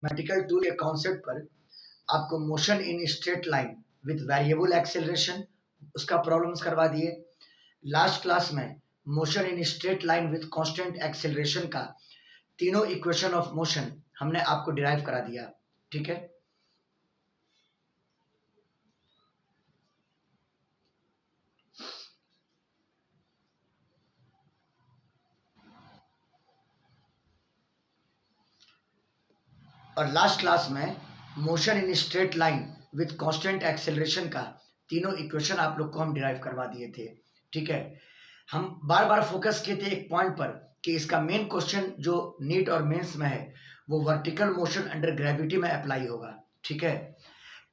Mathematical tool के concept पर आपको motion in straight line with variable acceleration उसका प्रॉब्लम्स करवा दिए। लास्ट क्लास में motion in straight line with constant acceleration का तीनों इक्वेशन ऑफ मोशन हमने आपको डिराइव करा दिया। ठीक है, और लास्ट क्लास में motion in straight line with constant acceleration का तीनों इक्वेशन आप लोग को हम डिराइव करवा दिए थे। ठीक है, हम बार बार फोकस किए थे एक पॉइंट पर कि इसका मेन क्वेश्चन जो नीट और मेंस में है वो वर्टिकल मोशन अंडर ग्रेविटी में अप्लाई होगा। ठीक है,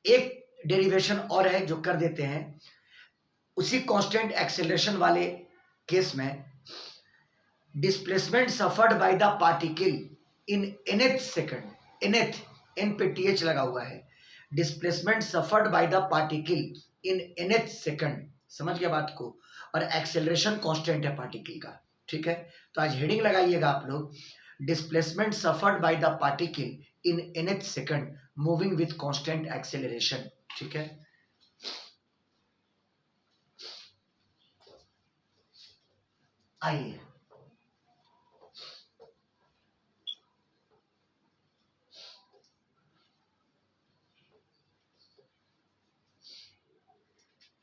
एक डेरिवेशन और है जो कर देते हैं उसी कांस्टेंट एक्सेलरेशन वाले केस में, displacement suffered by the particle in nth second, nth n पे th लगा हुआ है, displacement suffered by the particle in nth second, समझ गया बात को, और एक्सेलरेशन कांस्टेंट है पार्टिकल का। ठीक है, तो आज हेडिंग लगाइएगा आप लोग, displacement suffered by the particle in nth second moving with constant acceleration. ठीक है, आइए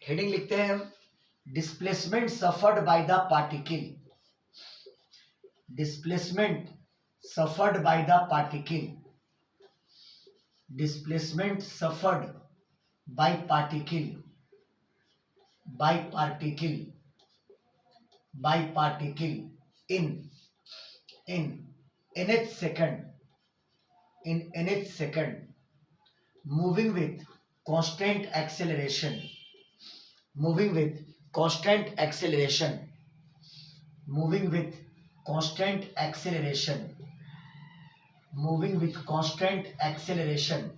हेडिंग लिखते हैं हम, displacement suffered by the particle, displacement suffered by the particle, displacement suffered by particle, by particle, by particle in nth second, in nth second moving with constant acceleration, moving with constant acceleration, moving with constant acceleration, moving with constant acceleration,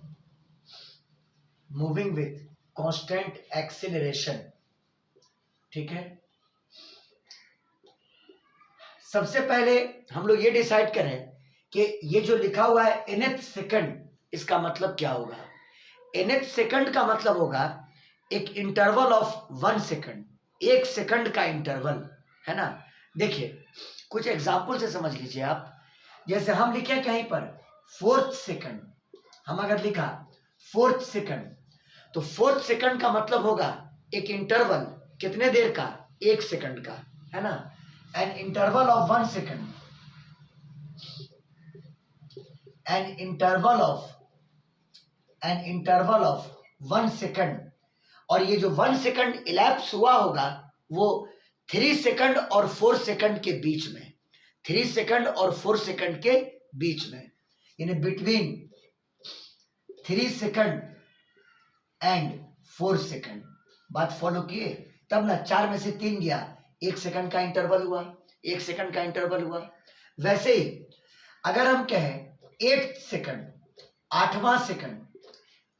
moving with constant acceleration। ठीक है, सबसे पहले हम लोग ये decide करें कि ये जो लिखा हुआ है nth सेकंड, इसका मतलब क्या होगा। nth सेकंड का मतलब होगा एक इंटरवल ऑफ 1 सेकंड, 1 सेकंड का इंटरवल है ना। देखिए कुछ एग्जांपल से समझ लीजिए आप, जैसे हम लिखे कहीं पर 4th सेकंड, हम अगर लिखा 4th सेकंड तो 4th सेकंड का मतलब होगा एक इंटरवल कितने देर का, 1 सेकंड का, है ना। An interval of 1 second, an interval of 1 second, और ये जो 1 सेकंड इलैप्स हुआ होगा वो 3 सेकंड और 4 सेकंड के बीच में, 3 सेकंड और 4 सेकंड के बीच में, यानी बिटवीन 3 सेकंड एंड 4 सेकंड। बात फॉलो किए तब ना, 4 में से 3 गया, 1 सेकंड का इंटरवल हुआ, 1 सेकंड का इंटरवल हुआ। वैसे ही अगर हम कहें 8th सेकंड, 8वां second,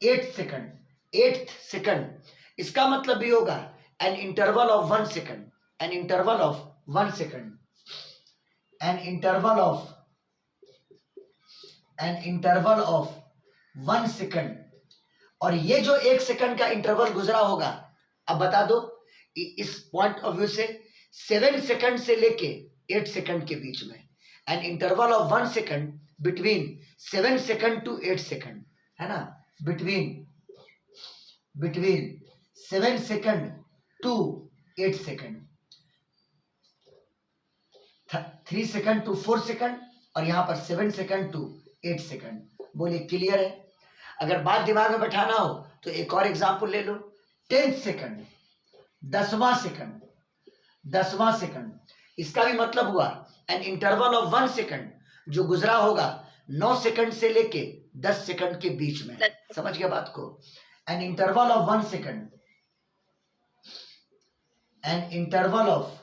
8th second, 8th second, इसका मतलब भी होगा an interval of 1 second, an interval of 1 second, an interval of 1 second. और ये जो 1 सेकंड का इंटरवल गुजरा होगा, अब बता दो इस पॉइंट ऑफ व्यू से 7 सेकंड से लेके 8 सेकंड के बीच में, an interval of 1 second between 7 second to 8 second, है ना, between 7 second to 8 second, 3 second to 4 second, और यहां पर 7 सेकंड टू 8 सेकंड। बोलिए क्लियर है। अगर बात दिमाग में बैठाना हो तो एक और एग्जांपल ले लो, 10th सेकंड, 10वां सेकंड, 10वां सेकंड, इसका भी मतलब हुआ एन इंटरवल ऑफ 1 सेकंड जो गुजरा होगा 9 सेकंड से लेके 10 सेकंड के बीच में। समझ गया बात को। An interval of 1 second, an interval of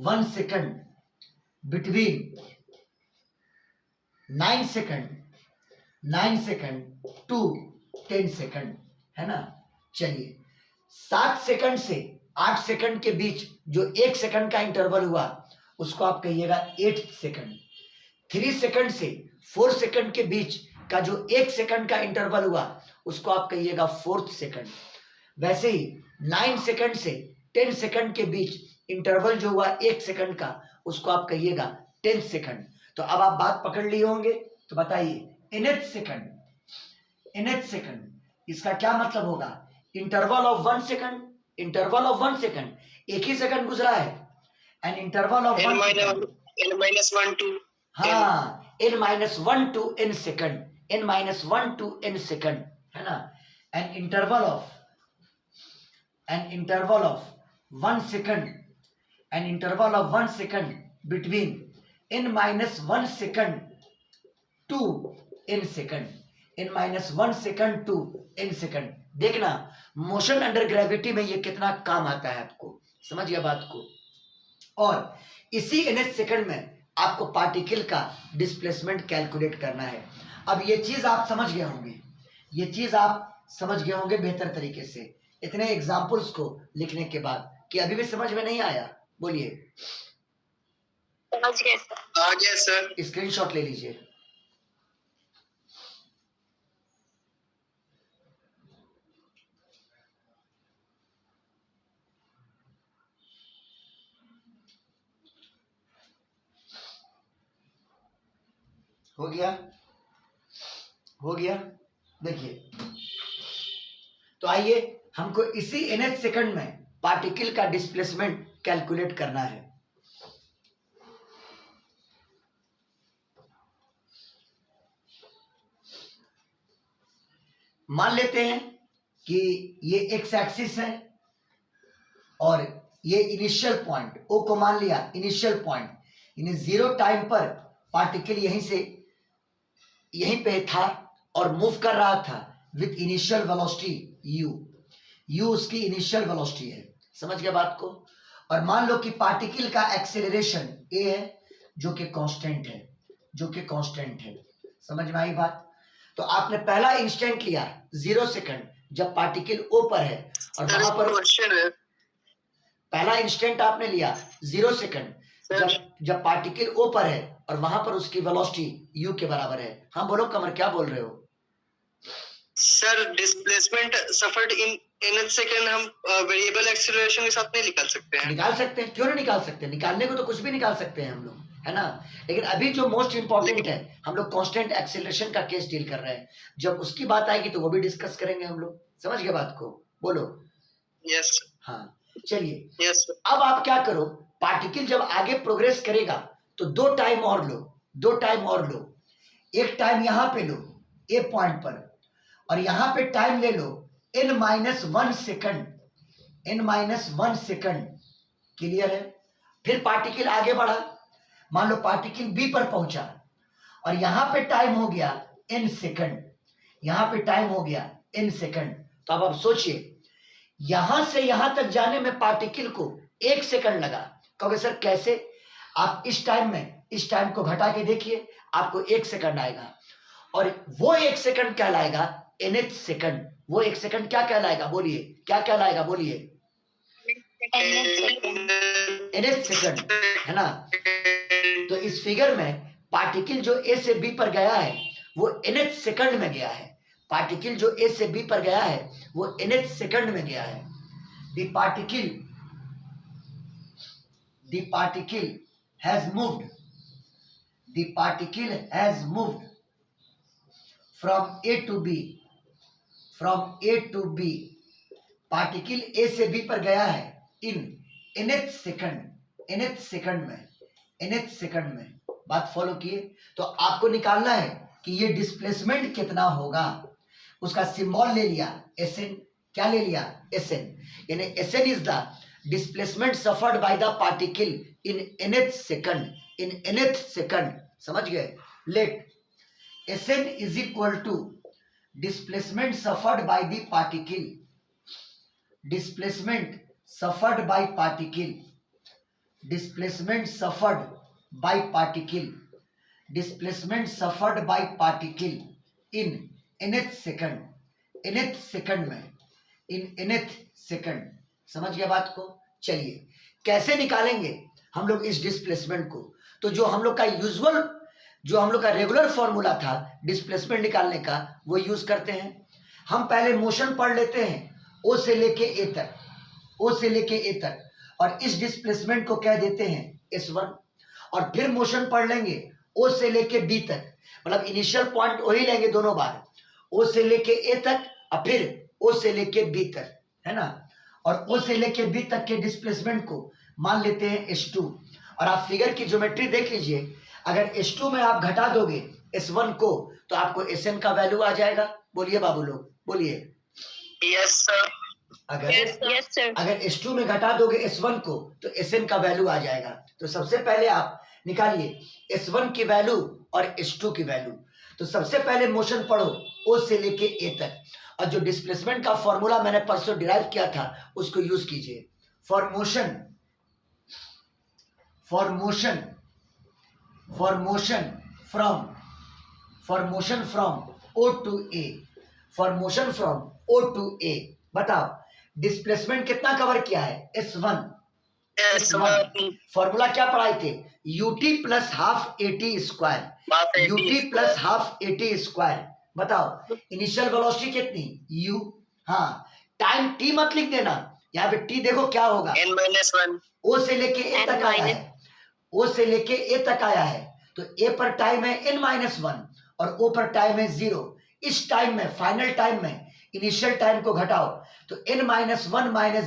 1 second between 9 second to 10 second, है ना। चलिए 7 सेकंड से 8 सेकंड के बीच जो 1 सेकंड का इंटरवल हुआ उसको आप कहिएगा 8th सेकंड। 3 सेकंड से 4 सेकंड के बीच का जो 1 सेकंड का इंटरवल हुआ उसको आप कहिएगा 4th सेकंड। वैसे ही 9 सेकंड से 10 सेकंड के बीच इंटरवल जो हुआ 1 सेकंड का उसको आप कहिएगा 10th सेकंड। तो अब आप बात पकड़ लिए होंगे, तो बताइए nth सेकंड, nth सेकंड इसका क्या मतलब होगा? Interval of 1 second, interval of 1 second, एक ही सेकंड गुजरा है and interval of 1 second, n-1 to हाँ n-1 to n second, n-1 to n second है ना। An interval of 1 second, an interval of 1 second between n-1 second to n second, n-1 second to n second. देखना motion under gravity में ये कितना काम आता है, आपको समझ गया बात को। और इसी nth सेकंड में आपको पार्टिकल का डिस्प्लेसमेंट कैलकुलेट करना है। अब ये चीज आप समझ गए होंगे, ये चीज आप समझ गए होंगे बेहतर तरीके से इतने एग्जाम्पल्स को लिखने के बाद। कि अभी भी समझ में नहीं आया? बोलिए। समझ गए सर। आ गया सर। स्क्रीनशॉट ले लीजिए। हो गया, हो गया। देखिए, तो आइए हमको इसी nth सेकंड में पार्टिकल का डिस्प्लेसमेंट कैलकुलेट करना है। मान लेते हैं कि ये एक्स एक्सिस है और ये इनिशियल पॉइंट ओ को मान लिया इनिशियल पॉइंट, यानी 0 टाइम पर पार्टिकल यहीं से यहीं पे था और मूव कर रहा था विथ इनिशियल वेलोसिटी u उसकी इनिशियल वेलोसिटी है। समझ गया बात को। और मान लो कि पार्टिकल का एक्सेलरेशन a है जो कि कांस्टेंट है, जो कि कांस्टेंट है। समझ में आई बात? तो आपने पहला इंस्टेंट लिया 0 सेकंड जब पार्टिकल ओ पर है और वहां पर क्वेश्चन है। पहला इंस्टेंट आपने लिया 0 सेकंड जब पार्टिकल ओ पर है और वहां पर उसकी वेलोसिटी u के बराबर है। हाँ बोलो कमर, क्या बोल रहे हो? सर डिस्प्लेसमेंट सफर्ड इन nth सेकंड हम वेरिएबल एक्सीलरेशन के साथ नहीं निकाल सकते हैं? निकाल सकते हैं, क्यों नहीं निकाल सकते? निकालने को तो कुछ भी निकाल सकते हैं हम लोग, है ना। लेकिन अभी जो मोस्ट इंपॉर्टेंट है, हम लोग कांस्टेंट एक्सीलरेशन का केस डील कर रहे हैं। जब उसकी बात आएगी तो वो भी डिस्कस करेंगे हम लोग। समझ गए बात को? बोलो। यस। हाँ चलिए। यस। अब आप क्या करो, पार्टिकल जब आगे प्रोग्रेस करेगा तो 2 टाइम और लो, 2 टाइम और लो। एक टाइम यहां पे लो ए पॉइंट पर और यहां पे टाइम ले लो n-1 second, n-1 second. Clear है? फिर पार्टिकल आगे बढ़ा, मान लो पार्टिकल बी पर पहुंचा और यहां पे टाइम हो गया n सेकंड, यहां पे टाइम हो गया n सेकंड। तो अब आप सोचिए, यहां से यहां तक जाने में पार्टिकल को 1 सेकंड लगा। कहोगे सर कैसे? आप इस टाइम में इस टाइम को घटा के देखिए, आपको 1 सेकंड आएगा और वो 1 सेकंड कहलाएगा nth सेकंड। वो 1 सेकंड क्या कहलाएगा? बोलिए, क्या कहलाएगा? बोलिए। nth सेकंड, है ना। तो इस फिगर में पार्टिकल जो ए से बी पर गया है वो nth सेकंड में गया है। पार्टिकल जो ए से बी पर गया है वो nth सेकंड में गया है। The particle has moved, the particle has moved from A to B, from A to B. Particle A से बी पर गया है in nth second, nth second में, nth सेकंड में। बात फॉलो किए? तो आपको निकालना है कि ये डिस्प्लेसमेंट कितना होगा। उसका सिंबल ले लिया Sn। क्या ले लिया? Sn। यानी Sn is the displacement suffered by the particle in nth second, in nth second. समझ गए? Let Sn is equal to displacement suffered by the particle, displacement suffered by particle, displacement suffered by particle, displacement suffered by particle in nth second, nth second में, in nth second। समझ गया बात को? चलिए कैसे निकालेंगे हम लोग इस डिस्प्लेसमेंट को। तो जो हम लोग का यूजुअल जो हम लोग का रेगुलर फॉर्मूला था डिस्प्लेसमेंट निकालने का वो यूज करते हैं। हम पहले मोशन पढ़ लेते हैं ओ से लेके ए तक, ओ से लेके ए तक, और इस डिस्प्लेसमेंट को कह देते हैं S1। और फिर मोशन पढ़ लेंगे ओ से लेके बी तक, मतलब इनिशियल पॉइंट वही लेंगे दोनों बार, ओ से लेके ए तक और फिर ओ से लेके बी तक, है ना। और ओ से लेके बी तक के डिस्प्लेसमेंट को मान लेते हैं S2। और आप फिगर की ज्योमेट्री देख लीजिए, अगर S2 में आप घटा दोगे S1 को तो आपको Sn का वैल्यू आ जाएगा। बोलिए बाबू लोग, बोलिए। Yes sir. अगर S2 में घटा दोगे S1 को तो Sn का वैल्यू आ जाएगा। तो सबसे पहले आप निकालिए S1 की वैल्यू और S2 की वैल्यू। तो सबसे पहले मोशन पढ़ो O से लेके A तक, और जो डिस्प्लेसमेंट का फॉर्मूला मैंने परसों डिराइव किया था उसको यूज कीजिए। For motion from O to A, for motion from O to A, बताओ डिस्प्लेसमेंट कितना कवर किया है? S1। फॉर्मूला क्या पढ़ाए थे? ut plus half AT square, ut plus half AT square. बताओ इनिशियल वेलोसिटी कितनी? u। हाँ, टाइम t मत लिख देना, यहाँ पे t देखो क्या होगा, n-1। o से लेके a तक आया है, o से लेके a तक आया है, तो a पर टाइम है n-1 और o पर टाइम है 0। इस टाइम में, फाइनल टाइम में इनिशियल टाइम को घटाओ तो n-1 -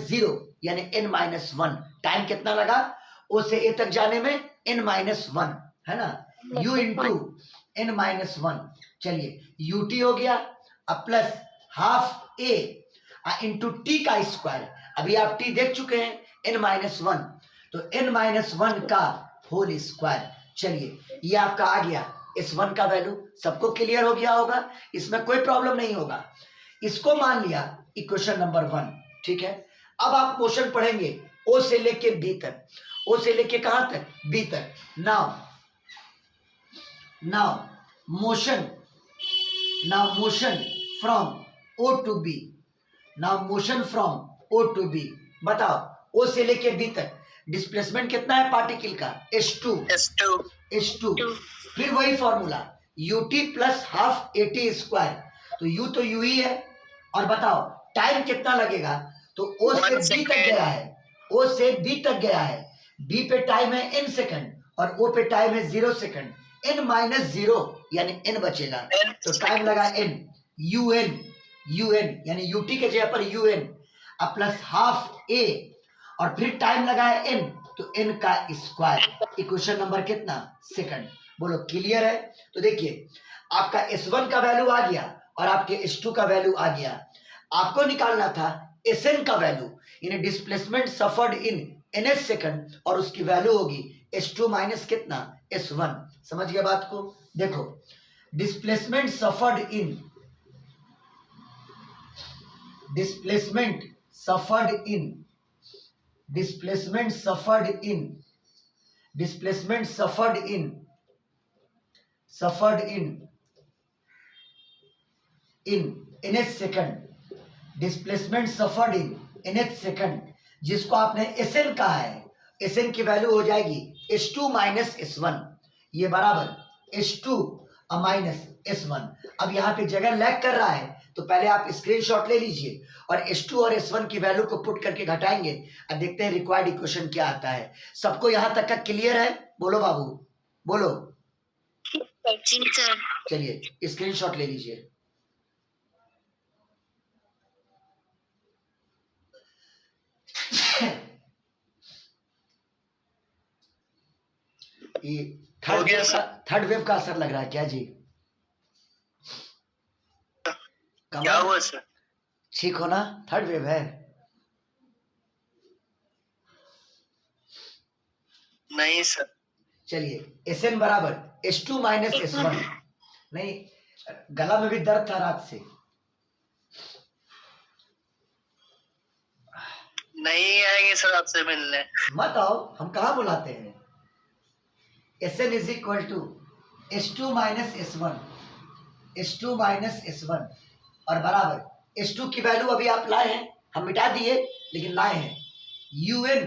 0 यानी n-1 टाइम कितना लगा o से a तक जाने में? n-1, है ना, u इंटू n-1। चलिए ut हो गया, अब plus half a into T का स्क्वायर। अभी आप t देख चुके हैं n-1, तो n-1 का होल स्क्वायर। चलिए ये आपका आ गया S1 का वैल्यू। सबको क्लियर हो गया होगा, इसमें कोई प्रॉब्लम नहीं होगा। इसको मान लिया इक्वेशन नंबर 1, ठीक है। अब आप मोशन पढ़ेंगे O से लेके B तक, O से लेके कहां तक? B तक। Now motion from O to B, बताओ O से लेके B तक डिस्प्लेसमेंट कितना है पार्टिकल का? S2। फिर वही formula ut plus half AT square, तो u तो u ही है। और बताओ टाइम कितना लगेगा? तो O से B तक गया है, O से B तक गया है, B पे टाइम है n सेकंड और O पे टाइम है 0 सेकंड, n-0 यानी n बचेगा, तो टाइम लगा n, un यानी ut के जगह पर un, अब प्लस हाफ a और फिर टाइम लगा है n, तो n का स्क्वायर। इक्वेशन नंबर कितना? सेकंड। बोलो क्लियर है? तो देखिए आपका S1 का वैल्यू आ गया और आपके S2 का वैल्यू आ गया। आपको निकालना था Sn का वैल्यू, यानी डिस्प्लेसमेंट सफर्ड इन ns सेकंड, और उसकी वैल्यू होगी S2 माइनस कितना? S1। समझ गया बात को? देखो डिस्प्लेसमेंट सफर्ड इन ns सेकंड, जिसको आपने Sn कहा है, Sn की वैल्यू हो जाएगी S2 माइनस S1, ये बराबर S2 माइनस S1। अब यहाँ पे जगह लैग कर रहा है तो पहले आप स्क्रीनशॉट ले लीजिए और S2 और S1 की वैल्यू को पुट करके घटाएंगे और देखते हैं रिक्वायर्ड इक्वेशन क्या आता है। सबको यहाँ तक का क्लियर है? बोलो बाबू, बोलो। चलिए स्क्रीनशॉट ले लीजिए। ये थर्ड वेव का असर लग रहा है क्या जी? क्या हुआ सर? ठीक हो ना? थर्ड वेव है? नहीं सर। चलिए Sn बराबर S2 माइनस S1। नहीं, गला में भी दर्द था रात से। नहीं आएंगे सर आपसे मिलने। मत आओ, हम कहाँ बुलाते हैं। Sn is equal to S2 minus S1 और बराबर S2 की वैल्यू अभी आप लाए हैं, हम मिटा दिए लेकिन लाए हैं un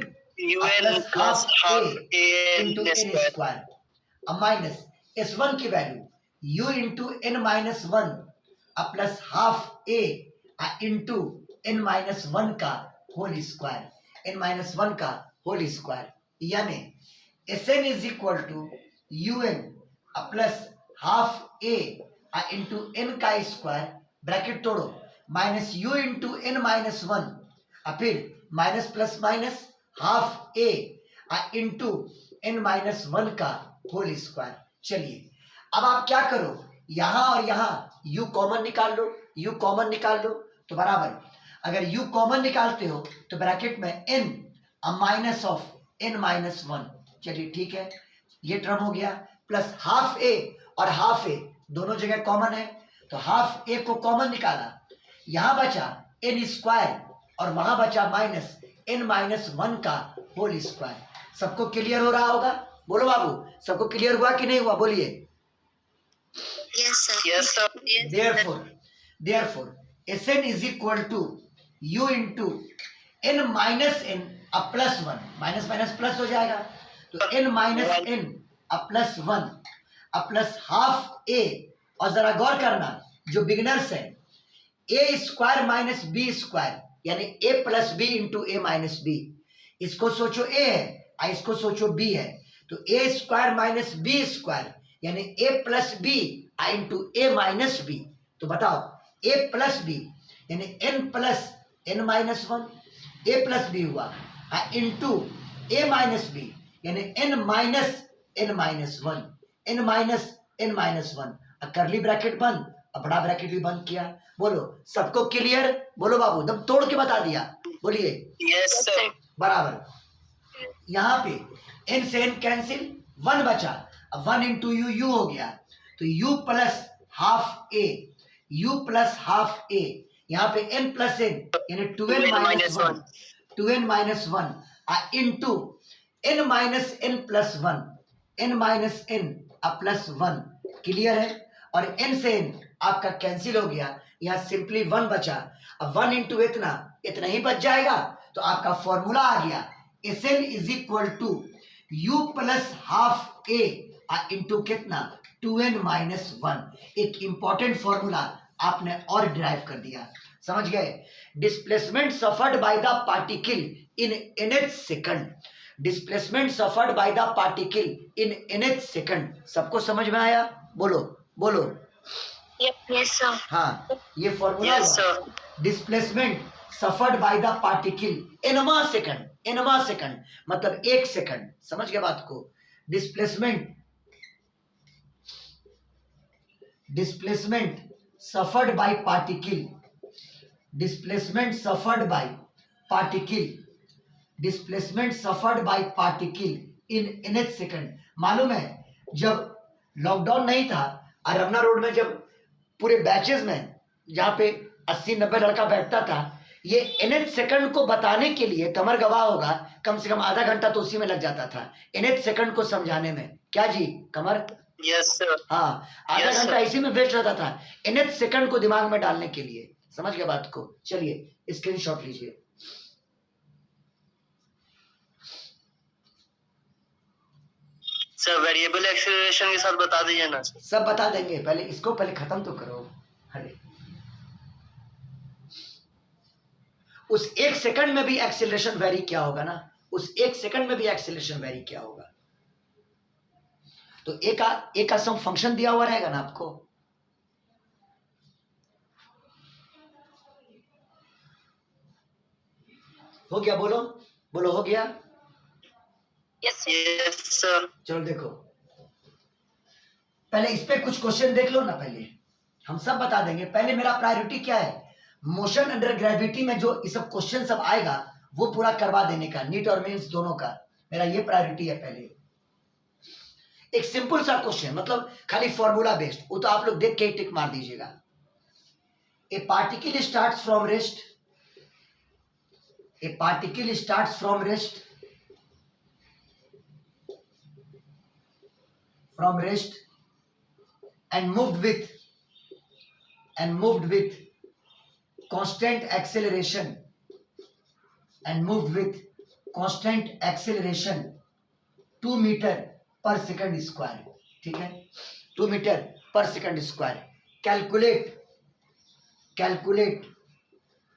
plus half a into n square, अब माइनस S1 की value u into n minus one plus half a into n minus one का whole square, n minus one का होल स्क्वायर, यानी Sn is equal to un plus half a into n का square, bracket तोड़ो, minus u into n minus one, फिर minus plus minus half a into n minus one का whole square. चलिए अब आप क्या करो, यहां और यहां u कॉमन निकाल लो, u कॉमन निकाल लो तो बराबर, अगर u कॉमन निकालते हो तो ब्रैकेट में n minus of n minus one, चलिए ठीक है, ये टर्म हो गया, प्लस हाफ ए और हाफ ए दोनों जगह कॉमन है, तो हाफ ए को कॉमन निकाला, यहां बचा n स्क्वायर और वहां बचा माइनस n माइनस वन का होल स्क्वायर। सबको क्लियर हो रहा होगा? बोलो बाबू, सबको क्लियर हुआ कि नहीं हुआ? बोलिए। Yes sir. Therefore Sn is equal to u into n minus n plus one, minus minus plus हो जाएगा, तो n minus n plus one plus half a, और जरा गौर करना जो बिगिनर्स है, a square minus b square यानी a plus b into a minus b, इसको सोचो ए है, इसको सोचो बी है, तो a square minus b square यानी a plus b into a minus b, तो बताओ ए प्लस बी यानी n plus n minus one, a plus b हुआ इंटू ए माइनस बी यानी n minus one, n minus one, curly bracket बंद और बड़ा bracket भी बंद किया। बोलो सबको क्लियर? बोलो बाबू, दम तोड़ के बता दिया, बोलिए। Yes sir. बराबर, यहाँ पे n से n कैंसिल, वन बचा, अब वन इंटू यू, यू हो गया, तो u प्लस हाफ ए, u प्लस हाफ ए, यहाँ पे n प्लस n यानी 2n minus one, 2n minus one into n minus n plus one, n minus n plus one, clear है? और n से n आपका कैंसिल हो गया, यहाँ सिंपली वन बचा, अब वन इंटू इतना, इतना ही बच जाएगा, तो आपका फॉर्मूला आ गया Sn is equal to u plus half a into कितना, 2n माइनस वन। एक इंपॉर्टेंट फॉर्मूला आपने और ड्राइव कर दिया, समझ गए? Displacement suffered by the particle in nth second, displacement suffered by the particle in nth second, सबको समझ में आया? बोलो बोलो। Yes sir. हाँ, ये formula displacement suffered by the particle एनवा सेकंड, एनवा सेकंड मतलब एक सेकंड, समझ गए बात को? Displacement suffered by particle, displacement suffered by particle, displacement suffered by particle in nth second. मालूम है जब लॉकडाउन नहीं था और रमना रोड में जब पूरे बैचेस में जहाँ पे 80-90 लड़का बैठता था, ये nth सेकंड को बताने के लिए, कमर गवाह होगा, कम से कम आधा घंटा तो उसी में लग जाता था nth सेकंड को समझाने में। क्या जी कमर? Yes sir. हाँ, आधा घंटा इसी में वेस्ट रहता था nth सेकंड को दिमाग में डालने के लिए, समझ गए बात को? चलिए स्क्रीनशॉट लीजिए। सर वेरिएबल एक्सेलरेशन के साथ बता दीजिए ना सर। सब बता देंगे, पहले इसको पहले खत्म तो करो। अरे उस एक सेकंड में भी एक्सेलरेशन वेरी क्या होगा ना, उस एक सेकंड में भी एक्सेलरेशन वेरी क्या होगा, तो एक का सम फंक्शन दिया हुआ रहेगा ना आपको, हो गया? बोलो बोलो, हो गया? Yes sir. चलो देखो, पहले इस पे कुछ क्वेश्चन देख लो ना, पहले हम सब बता देंगे। पहले मेरा प्रायोरिटी क्या है, मोशन अंडर ग्रेविटी में जो ये सब क्वेश्चन सब आएगा वो पूरा करवा देने का, नीट और मेंस दोनों का, मेरा ये प्रायोरिटी है। पहले एक सिंपल सा क्वेश्चन, मतलब खाली फॉर्मूला बेस्ड, वो तो आप लोग देख के टिक मार दीजिएगा। ए particle starts from rest, A particle starts from rest, from rest and moved with constant acceleration, and moved with constant acceleration 2 meter per second square, ठीक है, 2 मीटर पर second square. Calculate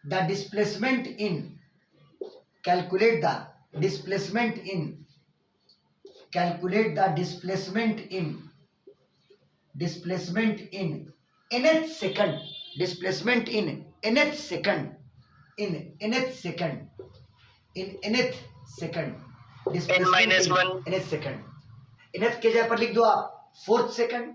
the displacement in calculate the displacement in nth second, displacement in nth second, displacement in nth second। nth के जगह पर लिख दो आप fourth second,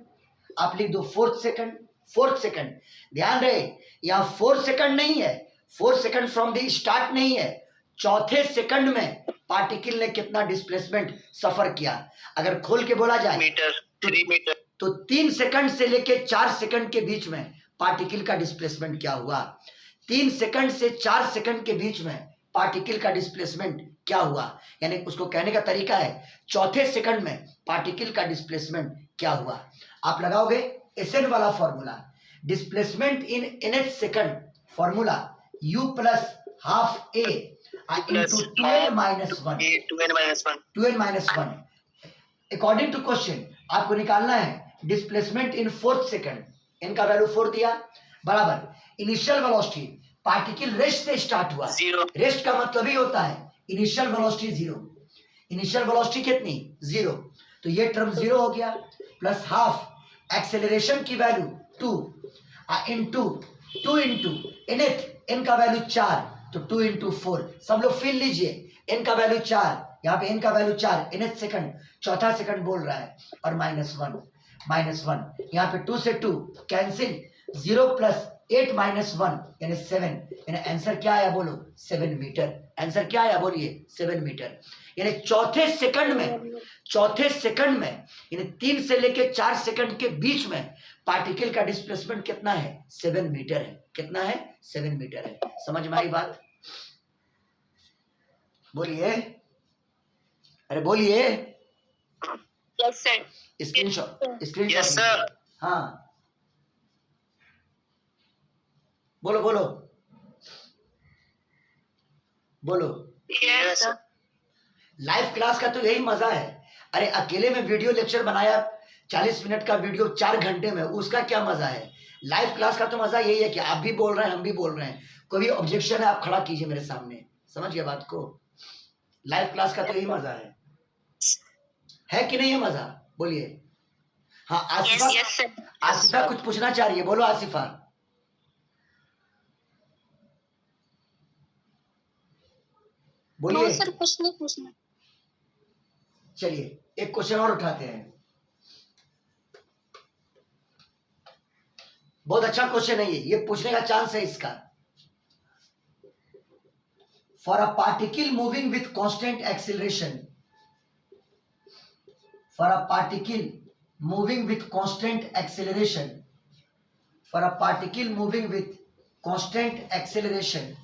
आप लिख दो फोर्थ सेकंड। ध्यान रहे यहाँ 4 सेकंड नहीं है, 4 सेकंड फ्रॉम द स्टार्ट नहीं है, चौथे सेकंड में पार्टिकल ने कितना डिस्प्लेसमेंट सफर किया। अगर खोल के बोला जाए मीटर, 3 मीटर, तो 3 सेकंड से लेके 4 सेकंड के बीच में पार्टिकल का डिस्प्लेसमेंट क्या हुआ। 3 सेकंड से 4 सेकंड के बीच में पार्टिकल का डिस्प्लेसमेंट क्या हुआ, यानी उसको कहने का तरीका है चौथे सेकंड में पार्टिकल का डिस्प्लेसमेंट क्या हुआ। आप लगाओगे एसएन वाला formula, displacement in nth second, formula u plus half a into 2n minus 1। According to question आपको निकालना है डिस्प्लेसमेंट इन फोर्थ सेकंड, इनका वैल्यू 4 दिया, बराबर इनिशियल वेलोसिटी, पार्टिकल रेस्ट से स्टार्ट हुआ, रेस्ट का मतलब ही होता है इनिशियल वेलोसिटी 0, इनिशियल वेलोसिटी कितनी 0, तो ये टर्म 0 हो गया, प्लस हाफ एक्सेलरेशन की वैल्यू 2 इंटू 2 इंटू n का वैल्यू 4, तो 2 इंटू 4, सब लोग फिल लीजिए, n का वैल्यू 4, यहाँ पे n का वैल्यू 4, nth सेकंड, चौथा सेकंड बोल रहा है, और माइनस 1, यहाँ पे 2 से 2 कैंसिल, 0 प्लस 8 माइनस 1 यानी 7, यानी आंसर क्या आया बोलो 7 मीटर। आंसर क्या आया बोलिए 7 मीटर। यानी चौथे सेकंड में यानी 3 से लेके 4 सेकंड के बीच में पार्टिकल का डिस्प्लेसमेंट कितना है 7 मीटर है। कितना है 7 मीटर है। समझ में आई बात? बोलिए, अरे बोलिए। Yes sir. Screenshot yes sir. हाँ बोलो बोलो बोलो। Yes sir. लाइव क्लास का तो यही मजा है। अरे अकेले में वीडियो लेक्चर बनाया 40 मिनट का वीडियो 4 घंटे में, उसका क्या मजा है। लाइव क्लास का तो मजा यही है कि आप भी बोल रहे हैं हम भी बोल रहे हैं, कोई ऑब्जेक्शन है आप खड़ा कीजिए मेरे सामने। समझ गए बात को? लाइव क्लास का तो यही मजा है कि नहीं है मजा? बोलिए। हाँ आसिफा, आसिफा कुछ पूछना चाह रही है, बोलो आसिफा। बोलिए। सर कुछ नहीं पूछना। चलिए एक क्वेश्चन और उठाते हैं। बहुत अच्छा क्वेश्चन है ये पूछने का चांस है इसका। For a particle moving with constant acceleration, for a particle moving with constant acceleration, for a particle moving with constant acceleration,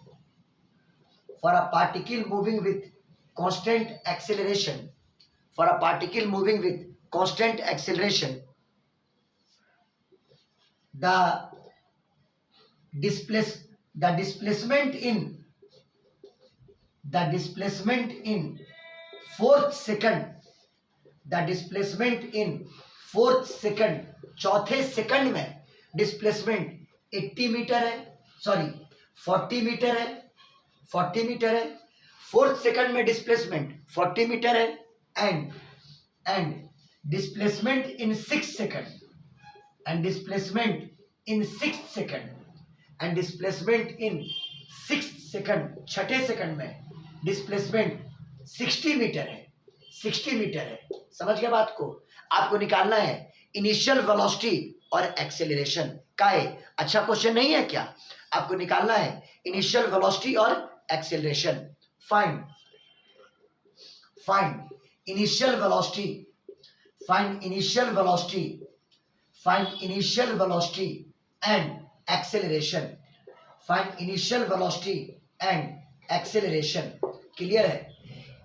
for a particle moving with constant acceleration, for a particle moving with constant acceleration, the displacement in fourth second, the displacement in fourth second, चौथे second में displacement 80 metre है, sorry 40 metre है, 40 metre है। Fourth second में displacement 40 metre है and displacement in 6 second, and displacement in 6 second, and displacement in 6 second, छठे second में displacement 60 metre है, 60 मीटर है। समझ गए बात को? आपको निकालना है इनिशियल वेलोसिटी और एक्सेलरेशन का है। अच्छा क्वेश्चन नहीं है क्या? आपको निकालना है इनिशियल वेलोसिटी और acceleration. Find initial velocity, find initial velocity and acceleration, find initial velocity and acceleration. Clear है?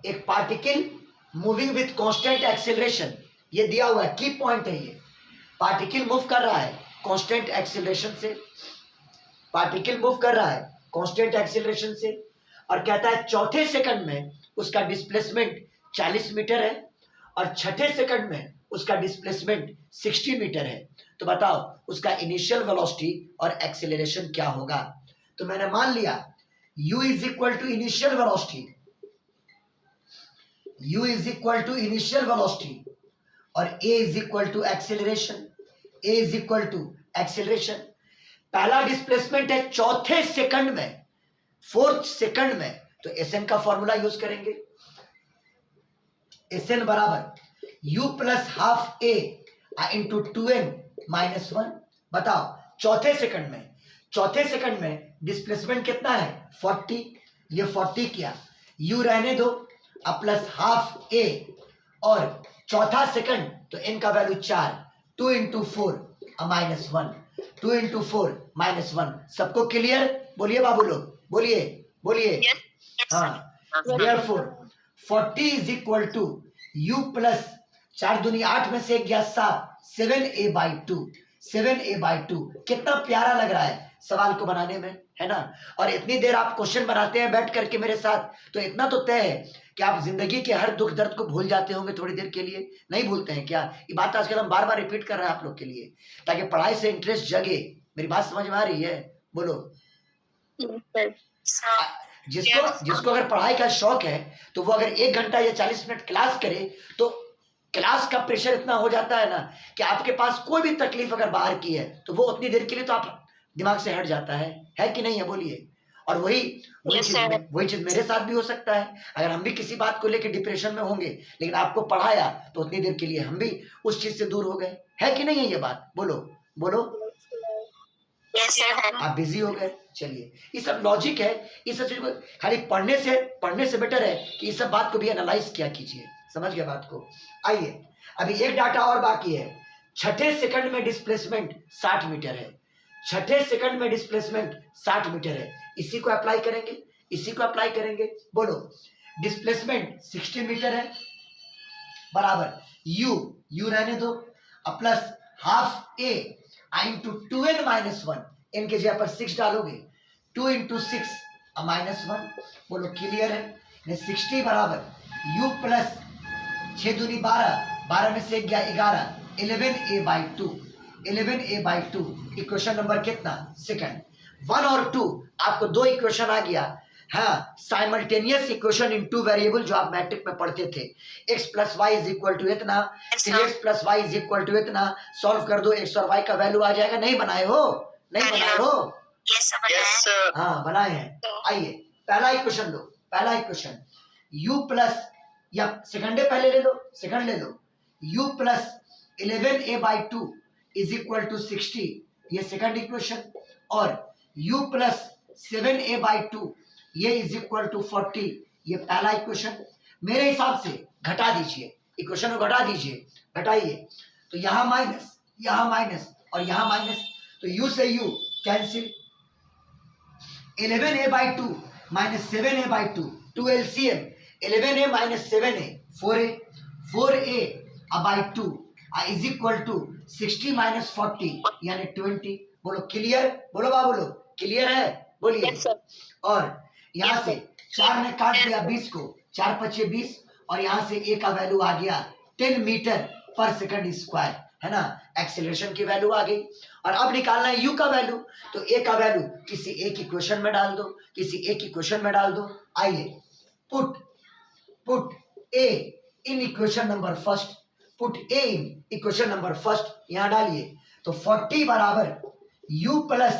एक particle moving with constant acceleration, ये दिया हुआ है, की पॉइंट है ये। पार्टिकल मूव कर रहा है कांस्टेंट एक्सेलरेशन से, पार्टिकल मूव कर रहा है कांस्टेंट एक्सेलरेशन से, और कहता है चौथे सेकंड में उसका डिस्प्लेसमेंट 40 मीटर है और छठे सेकंड में उसका डिस्प्लेसमेंट 60 मीटर है, तो बताओ उसका इनिशियल वेलोसिटी और एक्सेलरेशन क्या होगा। तो मैंने मान लिया u is equal to initial velocity, u is equal to initial velocity और a is equal to acceleration, a is equal to acceleration. पहला डिस्प्लेसमेंट है चौथे सेकंड में, फोर्थ सेकंड में, तो Sn का फॉर्मूला यूज करेंगे। Sn बराबर u plus half a into 2n minus 1। बताओ चौथे सेकंड में डिस्प्लेसमेंट कितना है 40, ये 40 किया, u रहने दो प्लस हाफ a और चौथा सेकंड तो n का value 4, 2 into 4 minus 1, 2 into 4 minus 1। सबको क्लियर? बोलिए बाबू लोग, बोलिए। हाँ, therefore 40 is equal to u plus 4 दूनी 8 में से 1 गया 7, 7a/2, 7a/2। कितना प्यारा लग रहा है सवाल को बनाने में, है ना। और इतनी देर आप क्वेश्चन बनाते हैं बैठ करके मेरे साथ, तो इतना तो तय है कि आप जिंदगी के हर दुख दर्द को भूल जाते होंगे थोड़ी देर के लिए। नहीं भूलते हैं क्या? ये बात आजकल हम बार बार रिपीट कर रहे हैं आप लोग के लिए, ताकि पढ़ाई से इंटरेस्ट जगे। मेरी बात समझ में आ रही है? बोलो। जिसको अगर पढ़ाई का शौक है तो वो अगर 1 घंटा या 40 मिनट क्लास करे तो क्लास का प्रेशर इतना हो जाता है ना कि आपके पास कोई भी तकलीफ अगर बाहर की है तो वो उतनी देर के लिए तो आप दिमाग से हट जाता है कि नहीं है? बोलिए। और वही चीज मेरे साथ भी हो सकता है। अगर हम भी किसी बात को लेकर डिप्रेशन में होंगे लेकिन आपको पढ़ाया तो उतनी देर के लिए हम भी उस चीज से दूर हो गए, है कि नहीं है ये बात? बोलो। आप बिजी हो गए। चलिए, ये सब लॉजिक है, इस सब चीज को खाली पढ़ने से बेटर है कि इस सब बात को भी एनालाइज किया कीजिए। समझ गए बात को? आइए, अभी एक डाटा और बाकी है। छठे सेकंड में डिस्प्लेसमेंट 60 मीटर है, छठे सेकंड में डिस्प्लेसमेंट 60 मीटर है। इसी को अप्लाई करेंगे। बोलो, डिस्प्लेसमेंट 60 मीटर है बराबर u रहने दो plus half a into 2n minus 1, n के जगह पर 6 डालोगे, 2 इंटू 6 माइनस 1। बोलो क्लियर है? 60 बराबर u प्लस 6 दूनी 12, 12 में से 1 गया 11, 11a/2, 11a/2। इक्वेशन नंबर कितना? सेकंड। 1 और 2 आपको 2 इक्वेशन आ गया। हाँ, साइमल्टेनियस इक्वेशन इन 2 वेरिएबल जो आप मैट्रिक में पढ़ते थे, x plus y is equal to इतना, 3x plus y is equal to इतना। सॉल्व कर दो, x और y का वैल्यू आ जाएगा। नहीं बनाए हो? हाँ, बनाए हैं। आइए, पहला इक्वेशन u प्लस, या सेकंड ले लो, u plus 11a/2 is equal to 60, ये सेकंड इक्वेशन। और u प्लस 7a/2 ये इज इक्वल टू 40, ये पहला इक्वेशन। मेरे हिसाब से घटा दीजिए, इक्वेशन को घटा दीजिए, घटाइए। तो यहाँ माइनस और यहाँ माइनस, तो u से u cancel, 11a/2 minus 7a/2, 2 LCM, 11a minus 7a 4a/2 is equal to 60 minus 40 यानी 20। बोलो क्लियर? बोलो बाबू लोग, क्लियर है? बोलिए। और यहाँ से 4 ने काट दिया 20 को, 4 पचे 20, और यहाँ से a का वैल्यू आ गया 10 मीटर पर सेकंड स्क्वायर, है ना। एक्सेलरेशन की वैल्यू आ गई। और अब निकालना है u का वैल्यू, तो a का वैल्यू किसी एक इक्वेशन में डाल दो, आइए, put a in equation number first, यहाँ डालिए। तो 40 बराबर u प्लस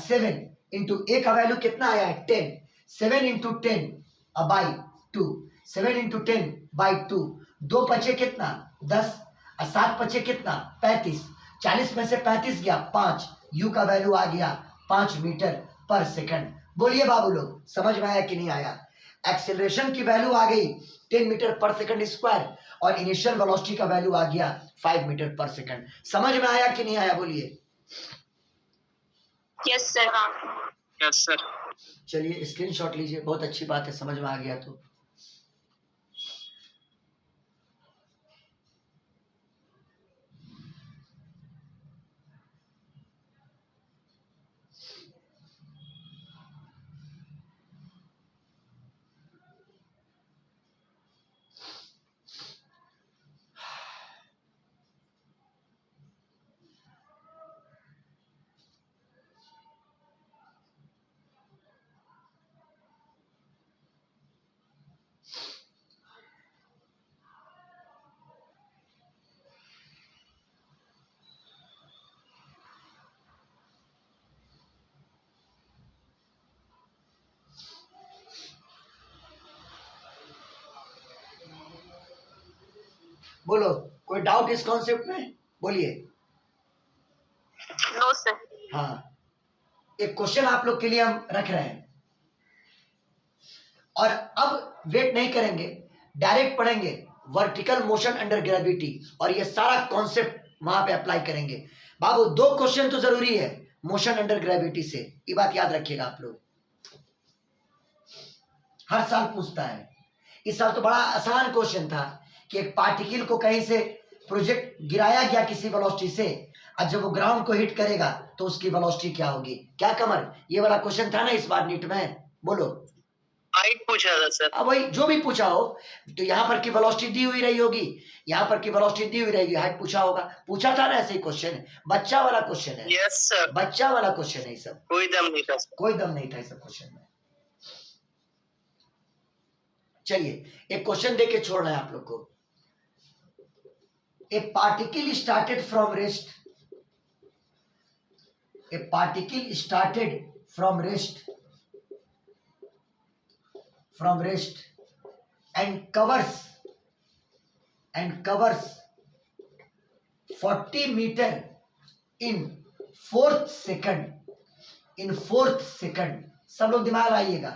7 इंटू a का वैल्यू कितना आया है 10, 7 इंटू 10/2, 7 इंटू 10/2, 2 पचे कितना 10, 7 पचे कितना 35, 40 में से 35 गया 5, u का वैल्यू आ गया 5 मीटर पर सेकंड। बोलिए बाबू लोग, समझ में आया कि नहीं आया? एक्सेलरेशन की वैल्यू आ गई 10 मीटर पर सेकंड स्क्वायर और इनिशियल वेलोसिटी का वैल्यू आ गया 5 मीटर पर सेकंड। समझ में आया कि नहीं आया? बोलिए। Yes sir. चलिए स्क्रीनशॉट लीजिए, बहुत अच्छी बात है, समझ में आ गया तो। बोलो, कोई डाउट इस कॉन्सेप्ट में? बोलिए। No sir. हाँ, एक क्वेश्चन आप लोग के लिए हम रख रहे हैं और अब वेट नहीं करेंगे, डायरेक्ट पढ़ेंगे वर्टिकल मोशन अंडर ग्रेविटी और ये सारा कॉन्सेप्ट वहां पे अप्लाई करेंगे। बाबू 2 क्वेश्चन तो जरूरी है मोशन अंडर ग्रेविटी से, ये बात याद रखिएगा आप लोग, हर साल पूछता है। इस साल तो बड़ा आसान क्वेश्चन था कि एक पार्टिकल को कहीं से प्रोजेक्ट गिराया गया किसी वेलोसिटी से, और जब वो ग्राउंड को हिट करेगा तो उसकी वेलोसिटी क्या होगी। क्या कमर, ये वाला क्वेश्चन था ना इस बार नीट में? बोलो। हाइट पूछा था सर। अब वही जो भी पूछा हो, तो यहाँ पर की वेलोसिटी दी हुई रही होगी, यहाँ पर की वेलोसिटी दी हुई रहेगी, हाइट पूछा होगा। पूछा था ना ऐसे ही क्वेश्चन, बच्चा वाला क्वेश्चन है। Yes sir. बच्चा वाला क्वेश्चन है सब, कोई दम नहीं था सर। कोई दम नहीं था इस क्वेश्चन में। चलिए एक क्वेश्चन देके छोड़ना है आप लोग को। ए particle started from rest, A particle started from rest and covers 40 meter in fourth second, सब लोग दिमाग लाइएगा,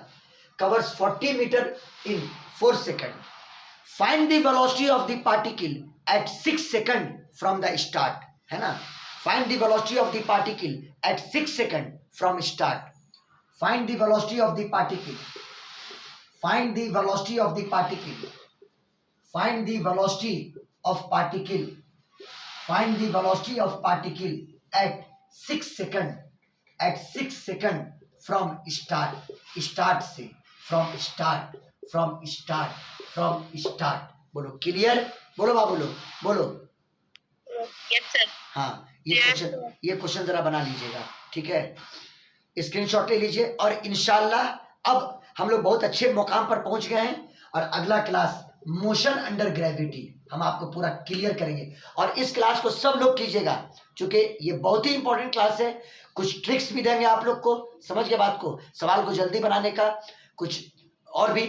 covers 40 meter in 4th second. Find the velocity of the particle at 6 second from the start, है ना? Find the velocity of the particle at 6 second from start. Find the velocity of the particle. Find the velocity of the particle. Find the velocity of particle. Find the velocity of particle at 6 second. At 6 second from start. Start से, from start. From start. From start. बोलो clear? बोलो बाबू लोग, बोलो। Yes sir. हाँ, ये question जरा बना लीजिएगा, ठीक है? स्क्रीनशॉट ले लीजिए और इंशाल्लाह अब हम लोग बहुत अच्छे मुकाम पर पहुंच गए हैं और अगला क्लास मोशन अंडर ग्रेविटी हम आपको पूरा क्लियर करेंगे। और इस क्लास को सब लोग कीजिएगा क्योंकि ये बहुत ही इंपॉर्टेंट क्लास है। कुछ ट्रिक्स भी देंगे आप लोग को, समझ के बात को, सवाल को जल्दी बनाने का, कुछ और भी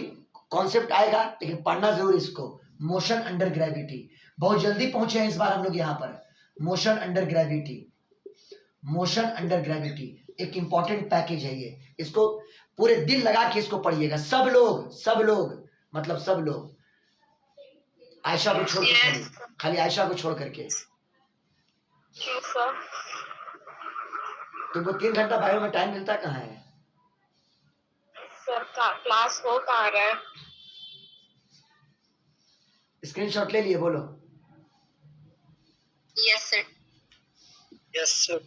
कॉन्सेप्ट आएगा, लेकिन पढ़ना जरूर इसको। मोशन अंडर ग्रेविटी बहुत जल्दी पहुंचे हैं इस बार हम लोग यहाँ पर। Motion under gravity, motion under gravity एक इंपॉर्टेंट पैकेज है ये, इसको पूरे दिल लगा के इसको पढ़िएगा सब लोग, मतलब सब लोग, आयशा को छोड़ कर, खाली आयशा को छोड़ करके। तुमको 3 घंटा बायो में टाइम मिलता कहाँ है सर? क्लास हो कहाँ रहा है? स्क्रीनशॉट ले लिए, बोलो। Yes sir. Yes sir.